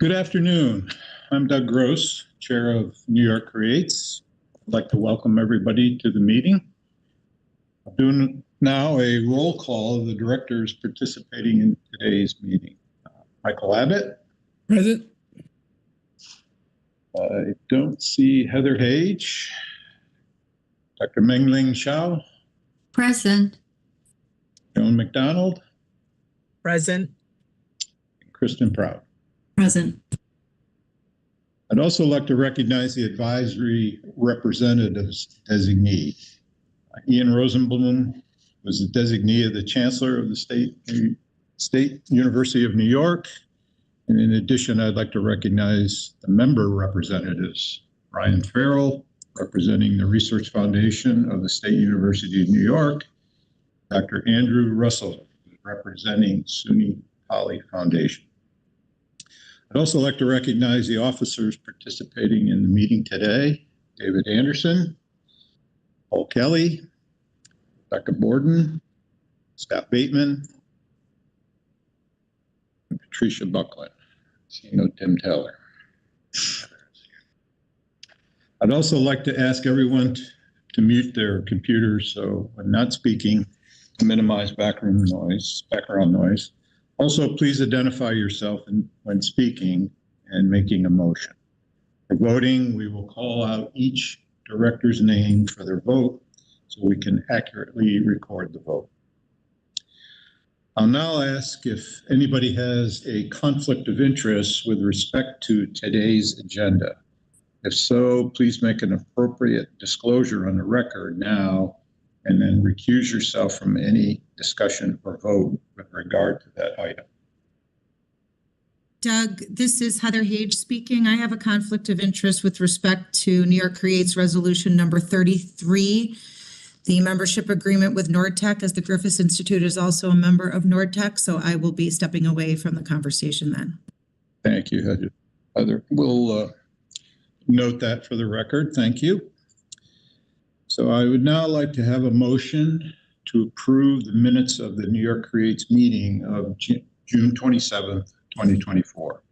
Good afternoon. I'm Doug Gross, Chair of New York Creates. I'd like to welcome everybody to the meeting. I'm doing now a roll call of the directors participating in today's meeting. Michael Abbott. Present. I don't see Heather Hage. Dr. Mengling Shao. Present. Joan McDonald. Present. And Kristen Proud. Present. I'd also like to recognize the advisory representatives designee. Ian Rosenblum was the designee of the Chancellor of the State University of New York. And in addition, I'd like to recognize the member representatives. Ryan Farrell, representing the Research Foundation of the State University of New York. Dr. Andrew Russell, representing SUNY Poly Foundation. I'd also like to recognize the officers participating in the meeting today. David Anderson, Paul Kelly, Dr. Borden, Scott Bateman, and Patricia Buckland. See no Tim Teller. I'd also like to ask everyone to mute their computers so when not speaking, to minimize background noise. Also, please identify yourself when speaking and making a motion. For voting, we will call out each director's name for their vote so we can accurately record the vote. I'll now ask if anybody has a conflict of interest with respect to today's agenda. If so, please make an appropriate disclosure on the record now and then recuse yourself from any discussion or vote with regard to that item. Doug, this is Heather Hage speaking. I have a conflict of interest with respect to New York Creates Resolution number 33, the membership agreement with Nordtech, as the Griffiths Institute is also a member of Nordtech, so I will be stepping away from the conversation then. Thank you, Heather. We'll note that for the record. Thank you. So I would now like to have a motion to approve the minutes of the New York Creates meeting of June 27th, 2024.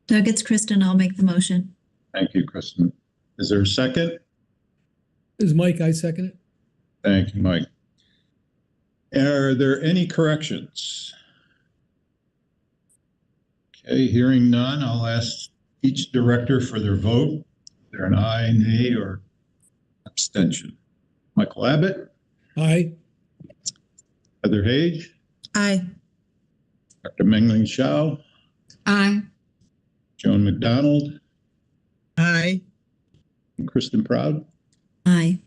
Doug, it's Kristen. I'll make the motion. Thank you, Kristen. Is there a second? This is Mike. I second it. Thank you, Mike. Are there any corrections? Okay, hearing none, I'll ask each director for their vote. Is there an aye, nay, or abstention? Michael Abbott. Aye. Heather Hage. Aye. Dr. Mengling Shao. Aye. Joan McDonald. Aye. And Kristen Proud. Aye.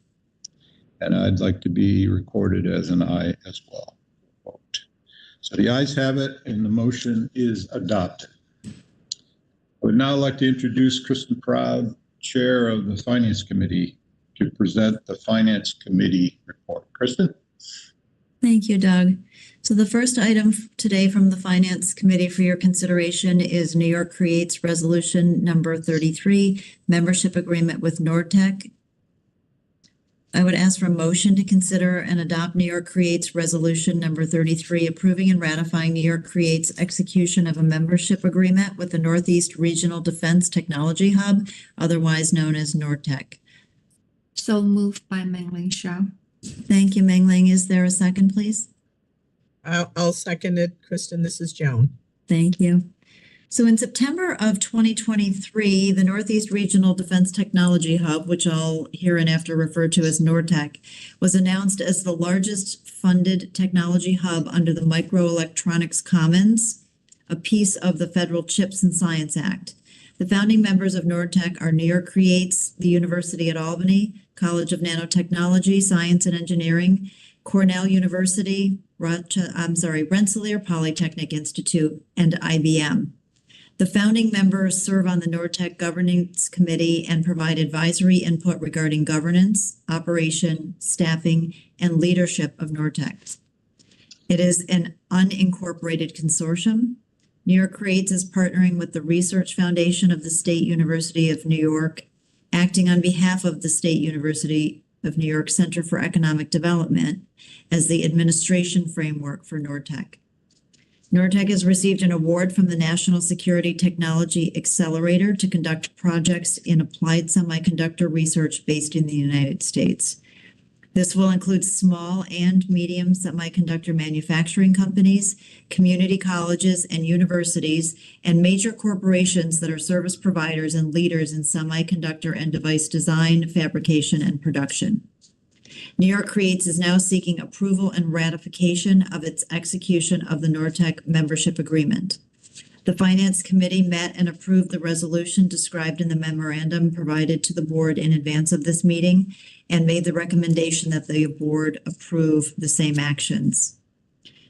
And I'd like to be recorded as an aye as well. Vote. So the ayes have it and the motion is adopted. I would now like to introduce Kristen Proud, Chair of the Finance Committee, to present the Finance Committee report. Kristen? Thank you, Doug. So the first item today from the Finance Committee for your consideration is New York Creates Resolution number 33, membership agreement with Nordtech. I would ask for a motion to consider and adopt New York Creates Resolution number 33, approving and ratifying New York Creates execution of a membership agreement with the Northeast Regional Defense Technology Hub, otherwise known as Nordtech. So moved by Mengling Shao. Thank you, Mengling. Is there a second, please? I'll second it. Kristen, this is Joan. Thank you. So in September of 2023, the Northeast Regional Defense Technology Hub, which I'll hereinafter refer to as Nordtech, was announced as the largest funded technology hub under the Microelectronics Commons, a piece of the Federal CHIPS and Science Act. The founding members of Nordtech are New York Creates, the University at Albany, College of Nanotechnology, Science and Engineering, Cornell University, Rensselaer Polytechnic Institute, and IBM. The founding members serve on the Nordtech Governance Committee and provide advisory input regarding governance, operation, staffing, and leadership of Nordtech. It is an unincorporated consortium. New York Creates is partnering with the Research Foundation of the State University of New York, acting on behalf of the State University of New York Center for Economic Development as the administration framework for Nordtech. Nortech has received an award from the National Security Technology Accelerator to conduct projects in applied semiconductor research based in the United States. This will include small and medium semiconductor manufacturing companies, community colleges and universities, and major corporations that are service providers and leaders in semiconductor and device design, fabrication, and production. New York Creates is now seeking approval and ratification of its execution of the Nortech membership agreement. The Finance Committee met and approved the resolution described in the memorandum provided to the board in advance of this meeting and made the recommendation that the board approve the same actions.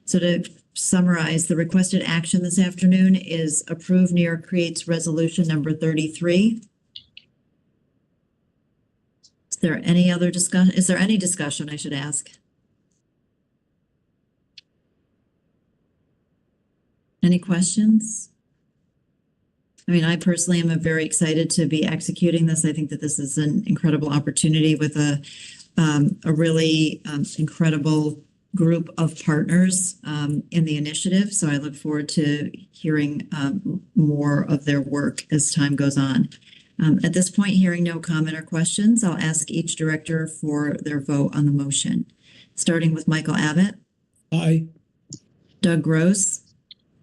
So to summarize, the requested action this afternoon is approve New York Creates Resolution number 33. Is there any other discussion? Is there any discussion, I should ask? Any questions? I mean, I personally am very excited to be executing this. I think that this is an incredible opportunity with a really incredible group of partners in the initiative. So I look forward to hearing more of their work as time goes on. At this point, hearing no comment or questions, I'll ask each director for their vote on the motion. Starting with Michael Abbott, Aye. Doug Gross,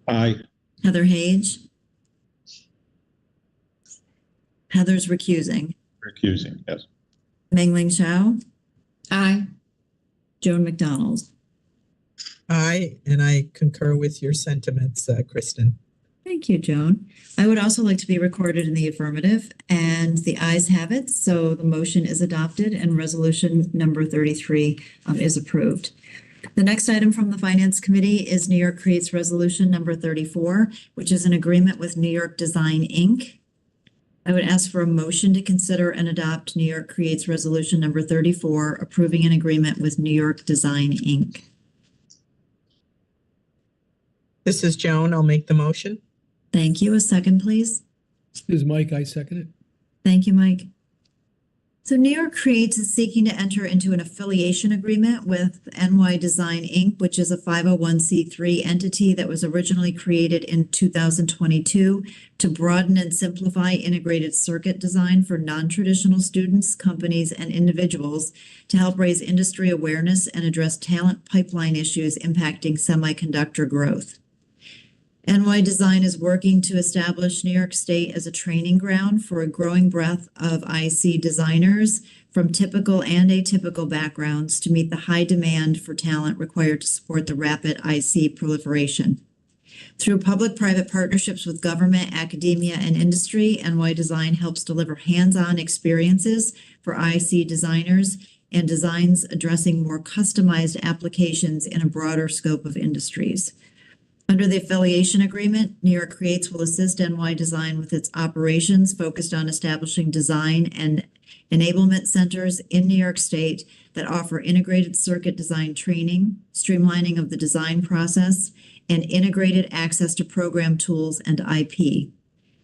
Aye. Heather Hage. Heather's recusing. Recusing, yes. Meng-Ling Shao, Aye. Joan McDonald. Aye, and I concur with your sentiments, Kristen. Thank you, Joan. I would also like to be recorded in the affirmative, and the ayes have it. So the motion is adopted and resolution number 33 is approved. The next item from the Finance Committee is New York Creates Resolution number 34, which is an agreement with New York Design, Inc. I would ask for a motion to consider and adopt New York Creates Resolution number 34, approving an agreement with New York Design, Inc. This is Joan. I'll make the motion. Thank you. A second, please. This is Mike. I second it. Thank you, Mike. So New York Creates is seeking to enter into an affiliation agreement with NY Design, Inc., which is a 501c3 entity that was originally created in 2022 to broaden and simplify integrated circuit design for non-traditional students, companies, and individuals to help raise industry awareness and address talent pipeline issues impacting semiconductor growth. NY Design is working to establish New York State as a training ground for a growing breadth of IC designers from typical and atypical backgrounds to meet the high demand for talent required to support the rapid IC proliferation. Through public-private partnerships with government, academia, and industry, NY Design helps deliver hands-on experiences for IC designers and designs addressing more customized applications in a broader scope of industries. Under the affiliation agreement, New York Creates will assist NY Design with its operations focused on establishing design and enablement centers in New York State that offer integrated circuit design training, streamlining of the design process, and integrated access to program tools and IP.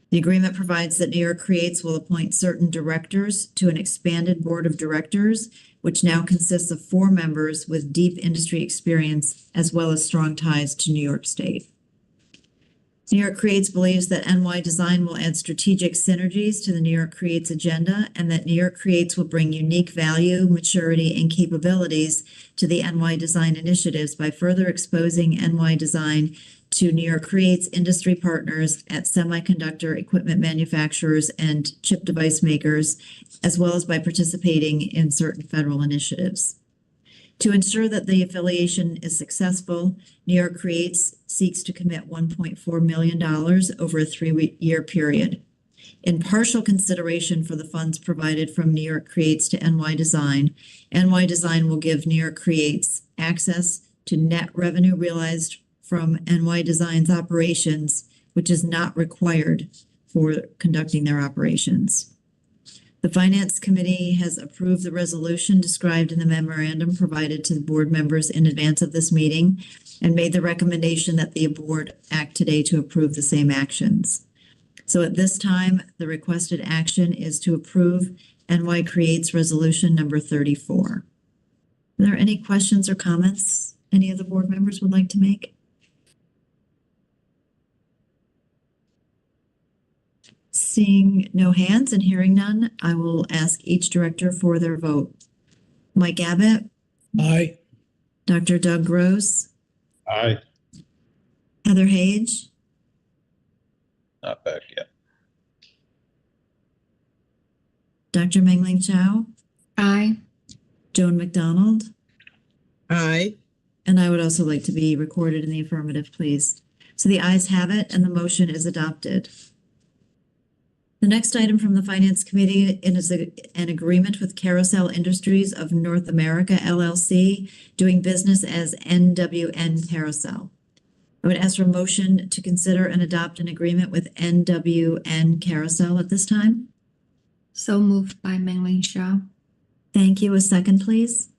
The agreement provides that New York Creates will appoint certain directors to an expanded board of directors, which now consists of 4 members with deep industry experience as well as strong ties to New York State. New York Creates believes that NY Design will add strategic synergies to the New York Creates agenda and that New York Creates will bring unique value, maturity, and capabilities to the NY Design initiatives by further exposing NY Design to New York Creates industry partners at semiconductor equipment manufacturers and chip device makers, as well as by participating in certain federal initiatives. To ensure that the affiliation is successful, New York Creates seeks to commit $1.4 million over a 3-year period. In partial consideration for the funds provided from New York Creates to NY Design will give New York Creates access to net revenue realized from NY Design's operations, which is not required for conducting their operations. The Finance Committee has approved the resolution described in the memorandum provided to the board members in advance of this meeting and made the recommendation that the board act today to approve the same actions. So at this time, the requested action is to approve NY Creates Resolution number 34. Are there any questions or comments any of the board members would like to make? Seeing no hands and hearing none, I will ask each director for their vote. Mike Abbott, Aye. Dr. Doug Gross, Aye. Heather Hage, Not back yet. Dr. Mengling Chow, Aye. Joan McDonald, Aye. and I would also like to be recorded in the affirmative, please. So the ayes have it and the motion is adopted. The next item from the Finance Committee is an agreement with Carousel Industries of North America LLC, doing business as NWN Carousel. I would ask for a motion to consider and adopt an agreement with NWN Carousel at this time. So moved by Mengling Xiao. Thank you. A second, please.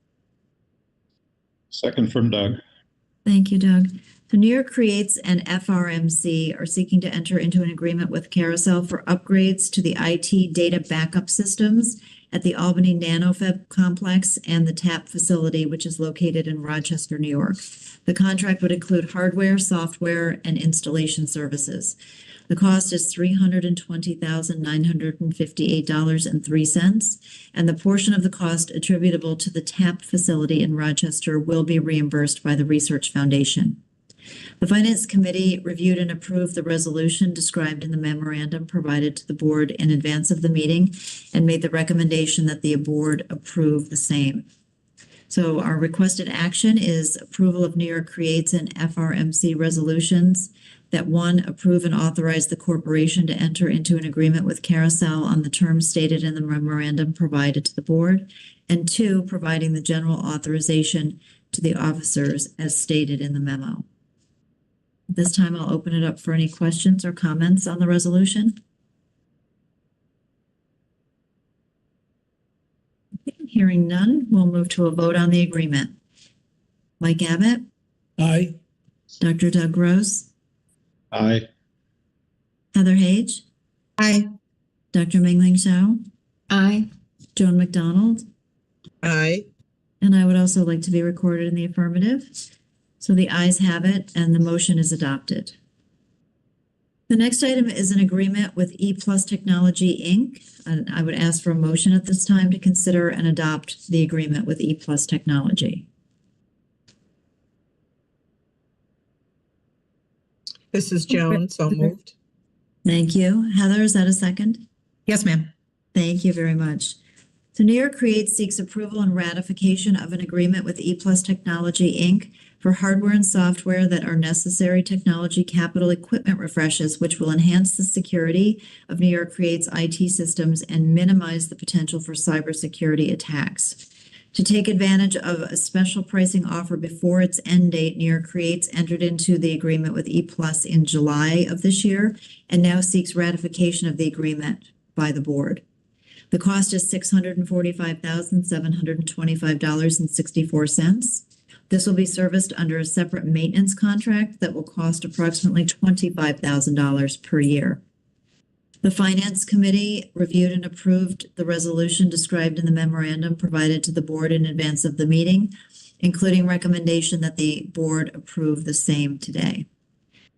Second from Doug. Thank you, Doug. So New York Creates and FRMC are seeking to enter into an agreement with Carousel for upgrades to the IT data backup systems at the Albany NanoFab complex and the TAP facility, which is located in Rochester, New York. The contract would include hardware, software, and installation services. The cost is $320,958.03, and the portion of the cost attributable to the TAP facility in Rochester will be reimbursed by the Research Foundation. The Finance Committee reviewed and approved the resolution described in the memorandum provided to the board in advance of the meeting and made the recommendation that the board approve the same. So our requested action is approval of New York Creates and FRMC resolutions that: one, approve and authorize the corporation to enter into an agreement with Carousel on the terms stated in the memorandum provided to the board, and two, providing the general authorization to the officers as stated in the memo. At this time, I'll open it up for any questions or comments on the resolution. Hearing none, we'll move to a vote on the agreement. Mike Abbott, Aye. Dr. Doug Gross, Aye. Heather Hage, Aye. Dr. Mengling Xiao, Aye. Joan McDonald, Aye. and I would also like to be recorded in the affirmative. So the ayes have it and the motion is adopted. The next item is an agreement with ePlus Technology, Inc. And I would ask for a motion at this time to consider and adopt the agreement with ePlus Technology. This is Joan, so moved. Thank you. Heather, is that a second? Yes, ma'am. Thank you very much. So New York Creates seeks approval and ratification of an agreement with ePlus Technology, Inc. for hardware and software that are necessary technology capital equipment refreshes, which will enhance the security of New York Creates IT systems and minimize the potential for cybersecurity attacks. To take advantage of a special pricing offer before its end date, New York Creates entered into the agreement with ePlus in July of this year and now seeks ratification of the agreement by the board. The cost is $645,725.64. This will be serviced under a separate maintenance contract that will cost approximately $25,000 per year. The Finance Committee reviewed and approved the resolution described in the memorandum provided to the board in advance of the meeting, including recommendation that the board approve the same today.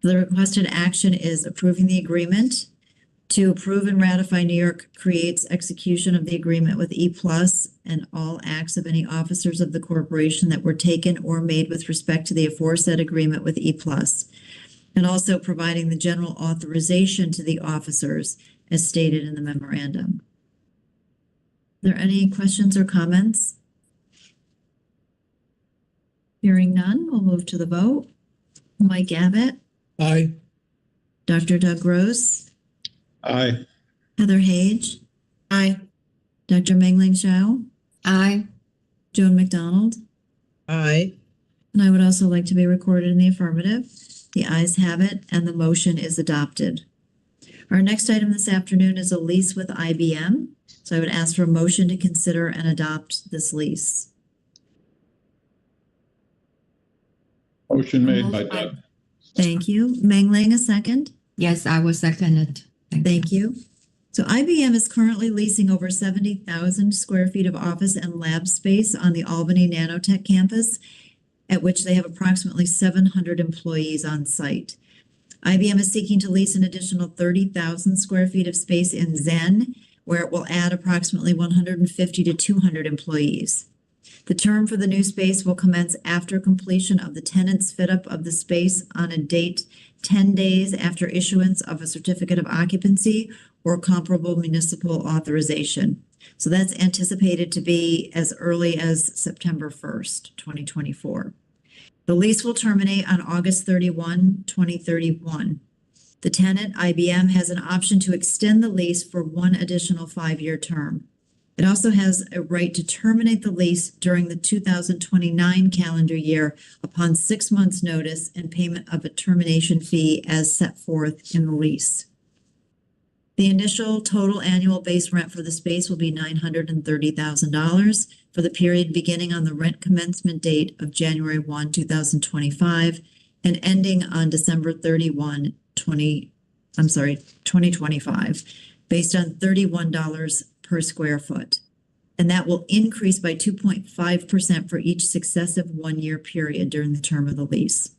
The requested action is approving the agreement to approve and ratify New York Creates execution of the agreement with ePlus and all acts of any officers of the corporation that were taken or made with respect to the aforesaid agreement with ePlus, and also providing the general authorization to the officers as stated in the memorandum. Are there any questions or comments? Hearing none, we'll move to the vote. Mike Abbott, Aye. Dr. Doug Gross, Aye. Heather Hage, Aye. Dr. Mengling Xiao, Aye. Joan McDonald, Aye. and I would also like to be recorded in the affirmative. The ayes have it and the motion is adopted. Our next item this afternoon is a lease with IBM. So I would ask for a motion to consider and adopt this lease. Motion made by Moved by- Doug. Thank you. Mengling, a second. Yes, I will second it. Thank you. So IBM is currently leasing over 70,000 square feet of office and lab space on the Albany Nanotech campus, at which they have approximately 700 employees on site. IBM is seeking to lease an additional 30,000 square feet of space in Zen, where it will add approximately 150 to 200 employees. The term for the new space will commence after completion of the tenant's fit-up of the space on a date 10 days after issuance of a certificate of occupancy or comparable municipal authorization. So that's anticipated to be as early as September 1st, 2024. The lease will terminate on August 31, 2031. The tenant, IBM, has an option to extend the lease for one additional 5-year term. It also has a right to terminate the lease during the 2029 calendar year upon 6 months' notice and payment of a termination fee as set forth in the lease. The initial total annual base rent for the space will be $930,000 for the period beginning on the rent commencement date of January 1, 2025 and ending on December 31, 2025, based on $31 per square foot. And that will increase by 2.5% for each successive 1-year period during the term of the lease.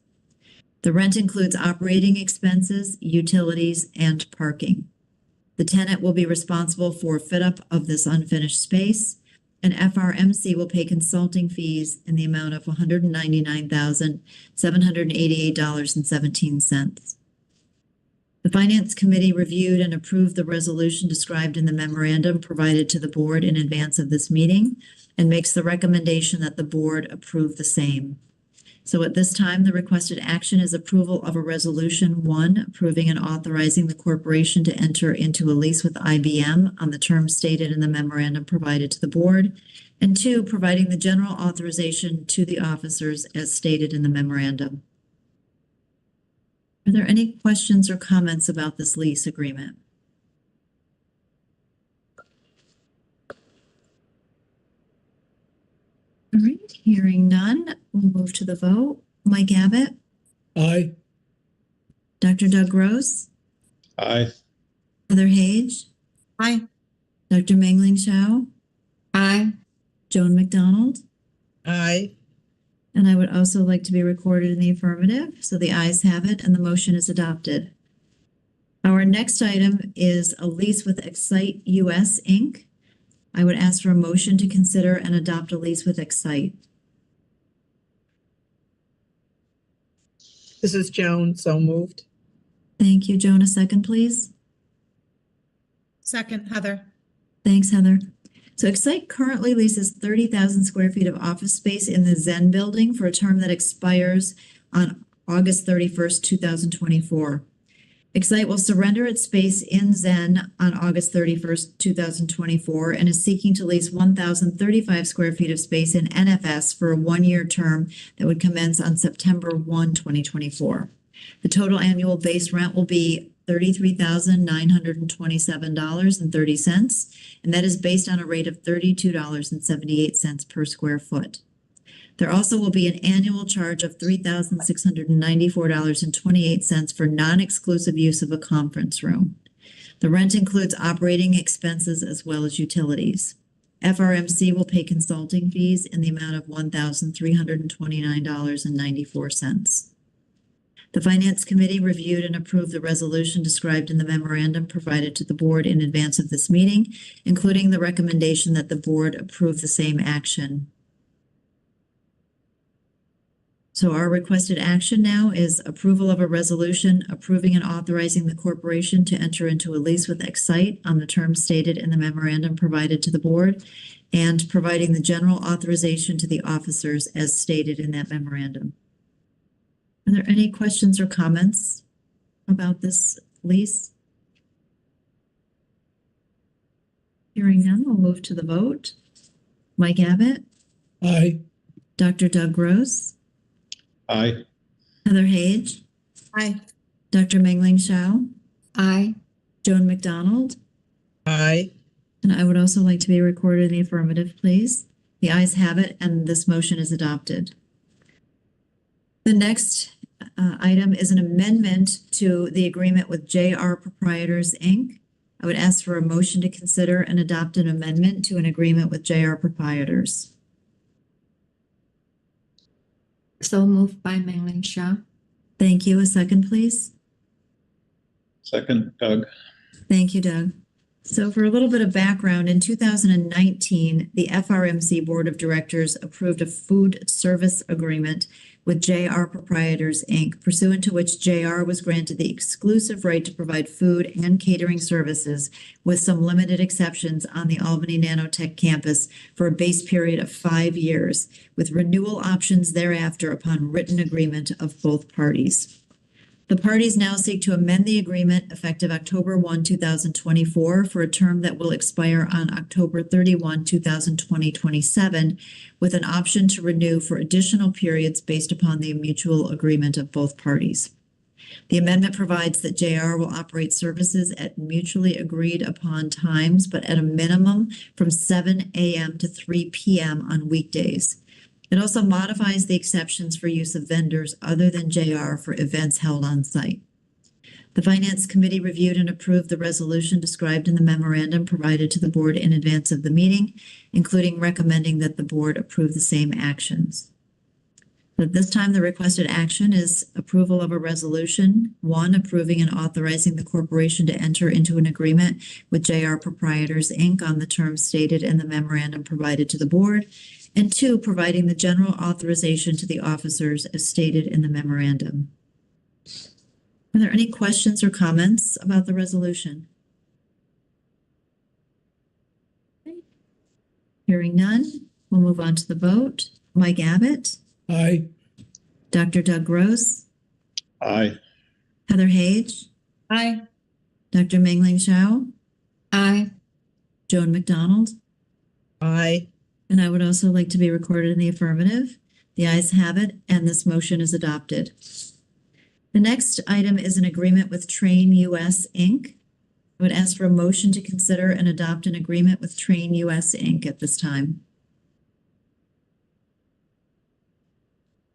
The rent includes operating expenses, utilities, and parking. The tenant will be responsible for fit-up of this unfinished space, and FRMC will pay consulting fees in the amount of $199,788.17. The Finance Committee reviewed and approved the resolution described in the memorandum provided to the board in advance of this meeting and makes the recommendation that the board approve the same. So at this time, the requested action is approval of a resolution 1, approving and authorizing the corporation to enter into a lease with IBM on the terms stated in the memorandum provided to the board, and 2, providing the general authorization to the officers as stated in the memorandum. Are there any questions or comments about this lease agreement? All right, hearing none, we'll move to the vote. Mike Abbott, Aye. Dr. Doug Gross, Aye. Heather Hage, Aye. Dr. Mengling Shao, Aye. Joan McDonald, Aye. and I would also like to be recorded in the affirmative. So the ayes have it and the motion is adopted. Our next item is a lease with Excite US Inc. I would ask for a motion to consider and adopt a lease with Excite. This is Joan, so moved. Thank you, Joan. A second, please. Second, Heather. Thanks, Heather. So Excite currently leases 30,000 square feet of office space in the Zen building for a term that expires on August 31st, 2024. Excite will surrender its space in Zen on August 31st, 2024, and is seeking to lease 1,035 square feet of space in NFS for a 1-year term that would commence on September 1, 2024. The total annual base rent will be $33,927.30, and that is based on a rate of $32.78 per square foot. There also will be an annual charge of $3,694.28 for non-exclusive use of a conference room. The rent includes operating expenses as well as utilities. FRMC will pay consulting fees in the amount of $1,329.94. The Finance Committee reviewed and approved the resolution described in the memorandum provided to the board in advance of this meeting, including the recommendation that the board approve the same action. So our requested action now is approval of a resolution approving and authorizing the corporation to enter into a lease with Excite on the terms stated in the memorandum provided to the board and providing the general authorization to the officers as stated in that memorandum. Are there any questions or comments about this lease? Hearing none, we'll move to the vote. Mike Abbott, Aye. Dr. Doug Gross, Aye. Heather Hage, Aye. Dr. Mengling Shao, Aye. Joan McDonald, Aye. and I would also like to be recorded in the affirmative, please. The ayes have it, and this motion is adopted. The next item is an amendment to the agreement with JR Proprietors, Inc. I would ask for a motion to consider and adopt an amendment to an agreement with JR Proprietors. So moved by Mengling Shao. Thank you. A second, please. Second, Doug. Thank you, Doug. So for a little bit of background, in 2019, the FRMC Board of Directors approved a food service agreement with JR Proprietors, Inc., pursuant to which JR was granted the exclusive right to provide food and catering services with some limited exceptions on the Albany Nanotech campus for a base period of 5 years, with renewal options thereafter upon written agreement of both parties. The parties now seek to amend the agreement effective October 1, 2024 for a term that will expire on October 31, 2027, with an option to renew for additional periods based upon the mutual agreement of both parties. The amendment provides that JR will operate services at mutually agreed upon times, but at a minimum from 7 a.m. to 3 p.m. on weekdays. It also modifies the exceptions for use of vendors other than JR for events held on site. The Finance Committee reviewed and approved the resolution described in the memorandum provided to the board in advance of the meeting, including recommending that the board approve the same actions. At this time, the requested action is approval of a resolution, 1, approving and authorizing the corporation to enter into an agreement with JR Proprietors, Inc. on the terms stated in the memorandum provided to the board, and 2, providing the general authorization to the officers as stated in the memorandum. Are there any questions or comments about the resolution? Hearing none, we'll move on to the vote. Mike Abbott, Aye. Dr. Doug Gross, Aye. Heather Hage, Aye. Dr. Mengling Shao, Aye. Joan McDonald, Aye. and I would also like to be recorded in the affirmative. The ayes have it, and this motion is adopted. The next item is an agreement with Train US, Inc. I would ask for a motion to consider and adopt an agreement with Train US, Inc. at this time.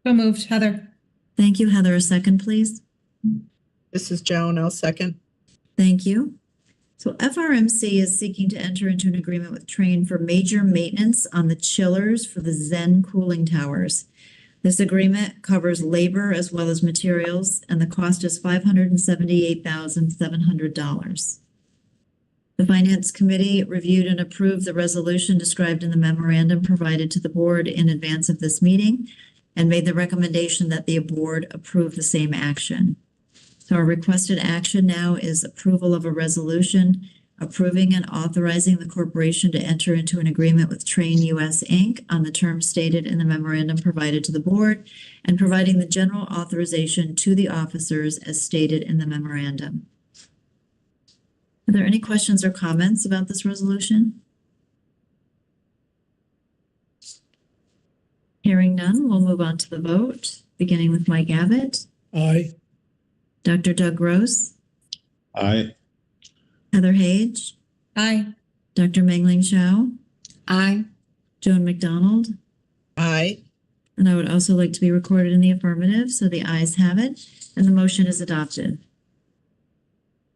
So moved, Heather. Thank you, Heather. A second, please. This is Joan. I'll second. Thank you. So FRMC is seeking to enter into an agreement with Train for major maintenance on the chillers for the Zen cooling towers. This agreement covers labor as well as materials, and the cost is $578,700. The Finance Committee reviewed and approved the resolution described in the memorandum provided to the board in advance of this meeting and made the recommendation that the board approve the same action. So our requested action now is approval of a resolution approving and authorizing the corporation to enter into an agreement with Train US, Inc. on the terms stated in the memorandum provided to the board and providing the general authorization to the officers as stated in the memorandum. Are there any questions or comments about this resolution? Hearing none, we'll move on to the vote, beginning with Mike Abbott, Aye. Dr. Doug Gross, Aye. Heather Hage, Aye. Dr. Mengling Shao, Aye. Joan McDonald, Aye. and I would also like to be recorded in the affirmative, so the ayes have it, and the motion is adopted.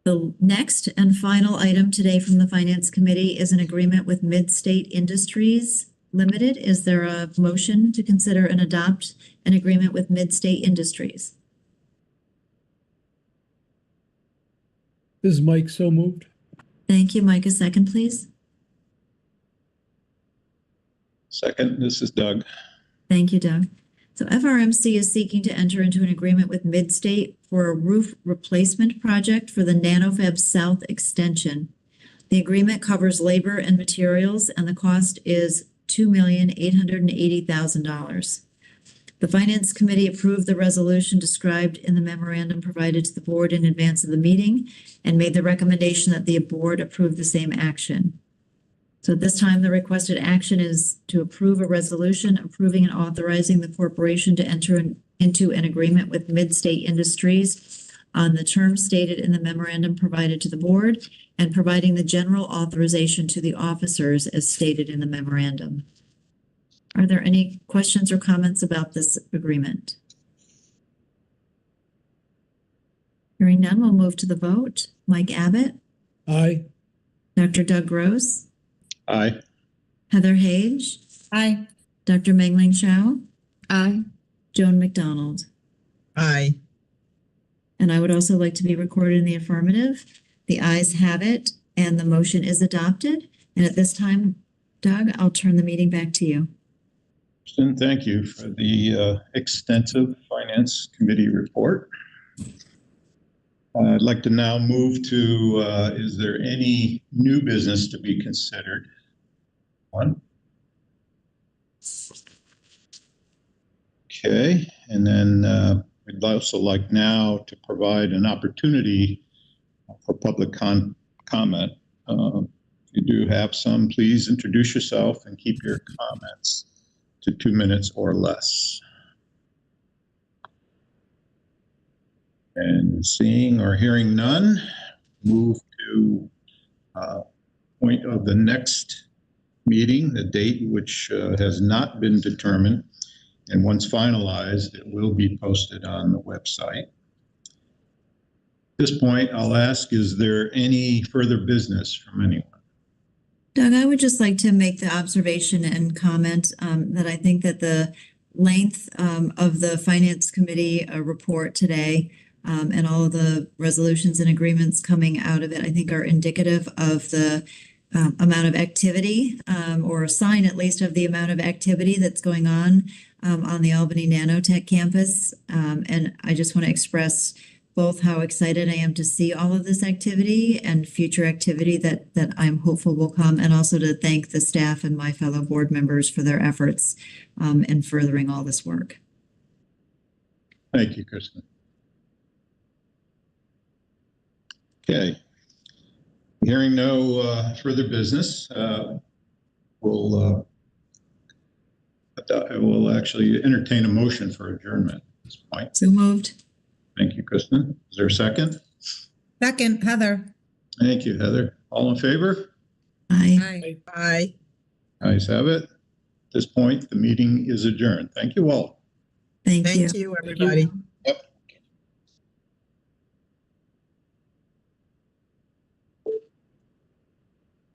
The next and final item today from the Finance Committee is an agreement with Midstate Industries Limited. Is there a motion to consider and adopt an agreement with Midstate Industries? This is Mike. So moved. Thank you. Mike, a second, please. Second, this is Doug. Thank you, Doug. So FRMC is seeking to enter into an agreement with Midstate for a roof replacement project for the NanoFab South extension. The agreement covers labor and materials, and the cost is $2,880,000. The Finance Committee approved the resolution described in the memorandum provided to the board in advance of the meeting and made the recommendation that the board approve the same action. So at this time, the requested action is to approve a resolution approving and authorizing the corporation to enter into an agreement with Midstate Industries on the terms stated in the memorandum provided to the board and providing the general authorization to the officers as stated in the memorandum. Are there any questions or comments about this agreement? Hearing none, we'll move to the vote. Mike Abbott, Aye. Dr. Doug Gross, Aye. Heather Hage, Aye. Dr. Mengling Shao, Aye. Joan McDonald. Aye. And I would also like to be recorded in the affirmative. The ayes have it, and the motion is adopted. And at this time, Doug, I'll turn the meeting back to you. Kristen, thank you for the extensive Finance Committee report. I'd like to now move to, is there any new business to be considered? One. Okay, and then we'd also like now to provide an opportunity for public comment. If you do have some, please introduce yourself and keep your comments to 2 minutes or less. And seeing or hearing none, move to point of the next meeting, the date which has not been determined. And once finalized, it will be posted on the website. At this point, I'll ask, is there any further business from anyone? Doug, I would just like to make the observation and comment that I think that the length of the Finance Committee report today and all of the resolutions and agreements coming out of it, I think are indicative of the amount of activity or a sign at least of the amount of activity that's going on the Albany Nanotech campus. And I just want to express both how excited I am to see all of this activity and future activity that I'm hopeful will come, and also to thank the staff and my fellow board members for their efforts in furthering all this work. Thank you, Kristen. Okay. Hearing no further business, we'll actually entertain a motion for adjournment at this point. So moved. Thank you, Kristen. Is there a second? Second, Heather. Thank you, Heather. All in favor? Aye. Aye. Ayes have it. At this point, the meeting is adjourned. Thank you all. Thank you. Thank you, everybody.